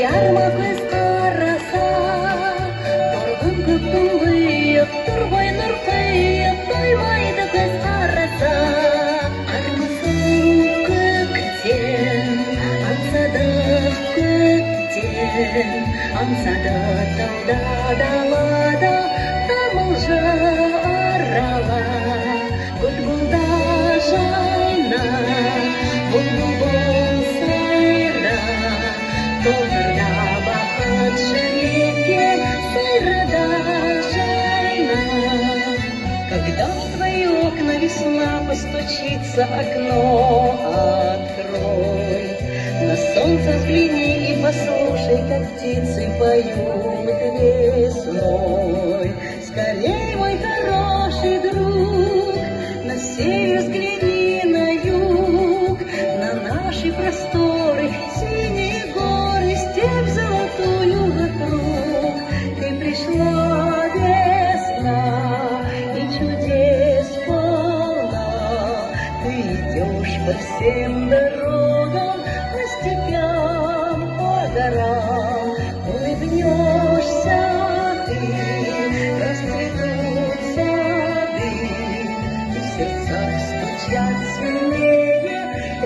ярмак ысқараса, торғын көктің бұйып, тұрбай нұрқиып, тоймайды көз қараса. Армысың көктен, аңсады көктен, аңсады тауда далада, тамылжы арала, гүл-гүлда жайна, бұлбұл сайра, толтырда бақыт жүрекке, сайрада жайна. Когда в твои окна весна постучится, окно открой, на солнце взгляни и послушай, как птицы поют весной. Скорей, мой хороший друг, на север взгляни, на юг, на наши просторы, синие горы, степь золотую вокруг. Ты пришла, весна, и чудес полна, ты идешь по всем дорогам, по степям, по горам, улыбнешься ты, расцветут сады, и в сердцах стучат сильнее, и